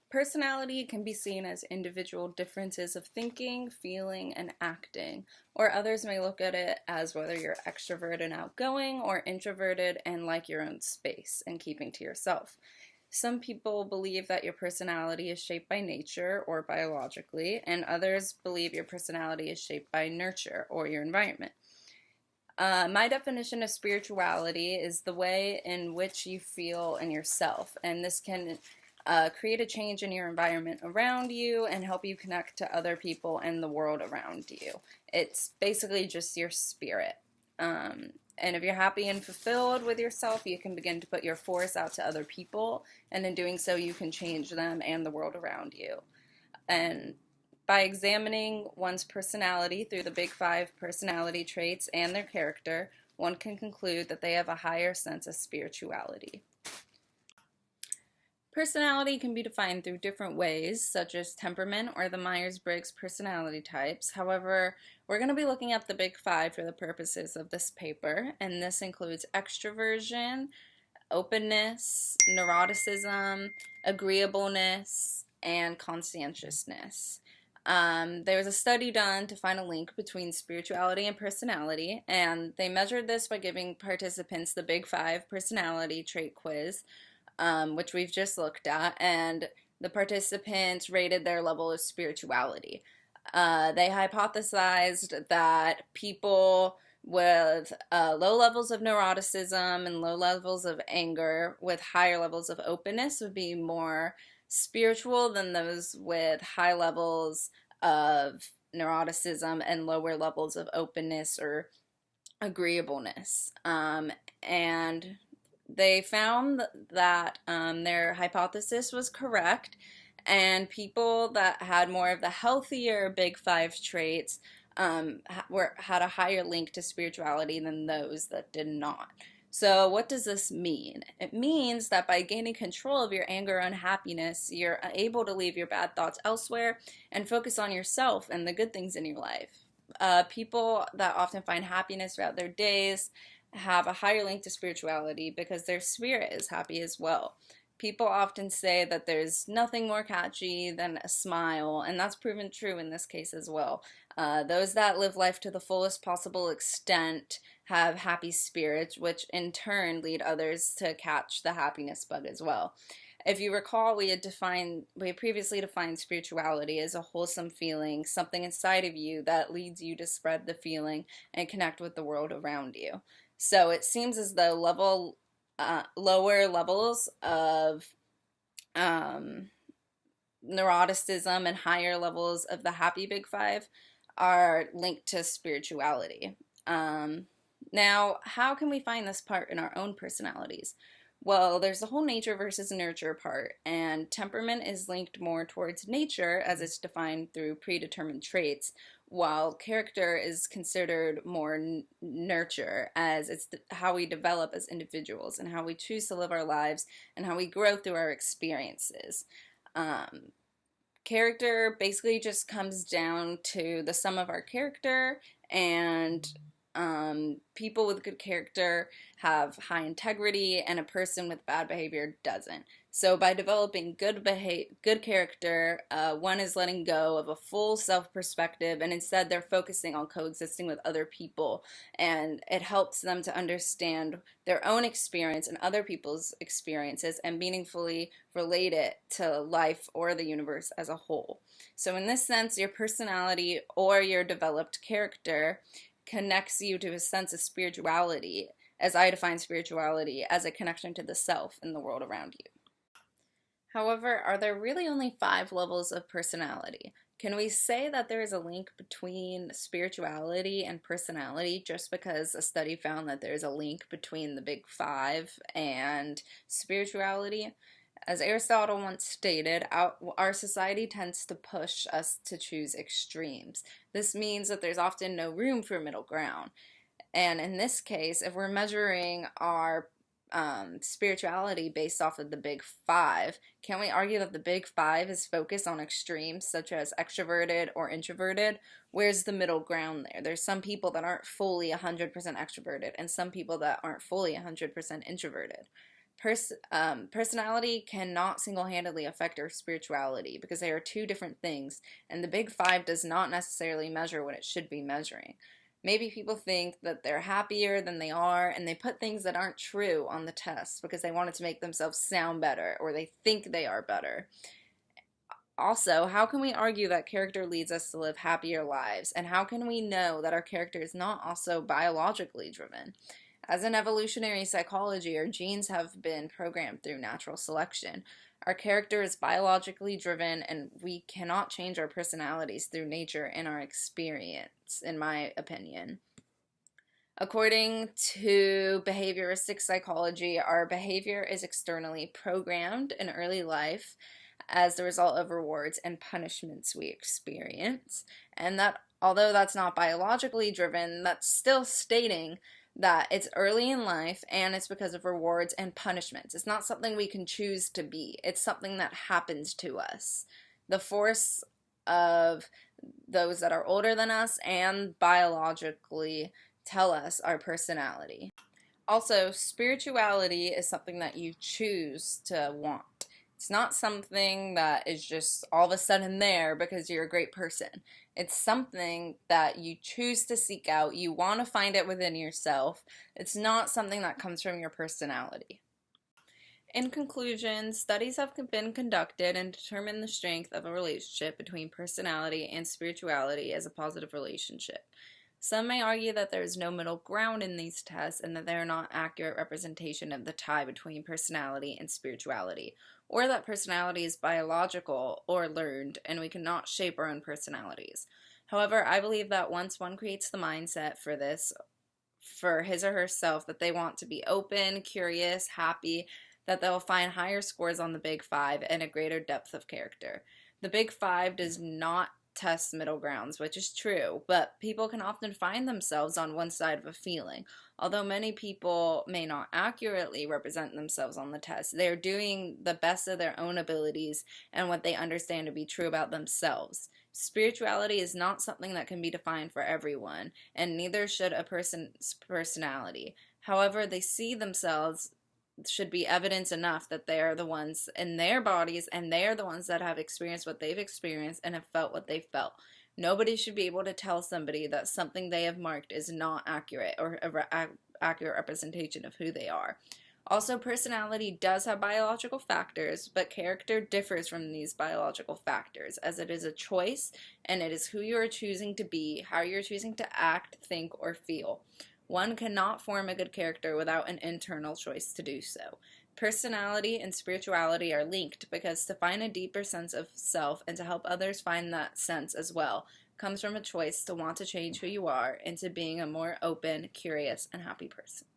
Personality can be seen as individual differences of thinking, feeling, and acting, or others may look at it as whether you're extroverted and outgoing or introverted and like your own space and keeping to yourself. Some people believe that your personality is shaped by nature or biologically, and others believe your personality is shaped by nurture or your environment. My definition of spirituality is the way in which you feel in yourself, and this can create a change in your environment around you and help you connect to other people and the world around you. It's basically just your spirit. And if you're happy and fulfilled with yourself, you can begin to put your force out to other people, and in doing so, you can change them and the world around you. And by examining one's personality through the big five personality traits and their character, one can conclude that they have a higher sense of spirituality. Personality can be defined through different ways, such as temperament or the Myers-Briggs personality types. However, we're going to be looking at the big five for the purposes of this paper, and this includes extroversion, openness, neuroticism, agreeableness, and conscientiousness. There was a study done to find a link between spirituality and personality, and they measured this by giving participants the Big Five personality trait quiz, which we've just looked at, and the participants rated their level of spirituality. They hypothesized that people with low levels of neuroticism and low levels of anger with higher levels of openness would be more spiritual than those with high levels of neuroticism and lower levels of openness or agreeableness. And they found that their hypothesis was correct, and people that had more of the healthier Big Five traits had a higher link to spirituality than those that did not. So what does this mean? It means that by gaining control of your anger and unhappiness, you're able to leave your bad thoughts elsewhere and focus on yourself and the good things in your life. People that often find happiness throughout their days have a higher link to spirituality because their spirit is happy as well. People often say that there's nothing more catchy than a smile, and that's proven true in this case as well. Those that live life to the fullest possible extent have happy spirits, which in turn lead others to catch the happiness bug as well. If you recall, we had previously defined spirituality as a wholesome feeling, something inside of you that leads you to spread the feeling and connect with the world around you. So it seems as though lower levels of neuroticism and higher levels of the happy Big Five are linked to spirituality. Now, how can we find this part in our own personalities? Well, there's the whole nature versus nurture part, and temperament is linked more towards nature as it's defined through predetermined traits, while character is considered more nurture, as it's how we develop as individuals and how we choose to live our lives and how we grow through our experiences. Character basically just comes down to the sum of our character, and people with good character have high integrity, and a person with bad behavior doesn't. So by developing good character, one is letting go of a full self perspective, and instead they're focusing on coexisting with other people, and it helps them to understand their own experience and other people's experiences and meaningfully relate it to life or the universe as a whole. So in this sense, your personality or your developed character connects you to a sense of spirituality, as I define spirituality as a connection to the self and the world around you. However, are there really only 5 levels of personality? Can we say that there is a link between spirituality and personality just because a study found that there's a link between the Big Five and spirituality? As Aristotle once stated, our society tends to push us to choose extremes. This means that there's often no room for middle ground. And in this case, if we're measuring our spirituality based off of the Big Five, can we argue that the Big Five is focused on extremes such as extroverted or introverted? Where's the middle ground there? There's some people that aren't fully 100% extroverted and some people that aren't fully 100% introverted. Personality cannot single-handedly affect our spirituality because they are two different things, and the Big Five does not necessarily measure what it should be measuring. Maybe people think that they're happier than they are, and they put things that aren't true on the test because they wanted to make themselves sound better, or they think they are better. Also, how can we argue that character leads us to live happier lives? And how can we know that our character is not also biologically driven? As in evolutionary psychology, our genes have been programmed through natural selection. Our character is biologically driven, and we cannot change our personalities through nature and our experience, in my opinion. According to behavioristic psychology, our behavior is externally programmed in early life as the result of rewards and punishments we experience. And that, although that's not biologically driven, that's still stating that it's early in life and it's because of rewards and punishments. It's not something we can choose to be, it's something that happens to us. The force of those that are older than us and biologically tell us our personality. Also, spirituality is something that you choose to want. It's not something that is just all of a sudden there because you're a great person. It's something that you choose to seek out. You want to find it within yourself. It's not something that comes from your personality. In conclusion, studies have been conducted and determined the strength of a relationship between personality and spirituality as a positive relationship. Some may argue that there is no middle ground in these tests and that they are not accurate representation of the tie between personality and spirituality, or that personality is biological or learned and we cannot shape our own personalities. However, I believe that once one creates the mindset for this, for his or herself, that they want to be open, curious, happy, that they'll find higher scores on the Big Five and a greater depth of character. The Big Five does not test middle grounds, which is true, but people can often find themselves on one side of a feeling. Although many people may not accurately represent themselves on the test, they are doing the best of their own abilities and what they understand to be true about themselves. Spirituality is not something that can be defined for everyone, and neither should a person's personality. However, they see themselves should be evidence enough that they are the ones in their bodies and they are the ones that have experienced what they've experienced and have felt what they've felt. Nobody should be able to tell somebody that something they have marked is not accurate or an accurate representation of who they are. Also, personality does have biological factors, but character differs from these biological factors as it is a choice and it is who you are choosing to be, how you're choosing to act, think, or feel. One cannot form a good character without an internal choice to do so. Personality and spirituality are linked because to find a deeper sense of self and to help others find that sense as well comes from a choice to want to change who you are into being a more open, curious, and happy person.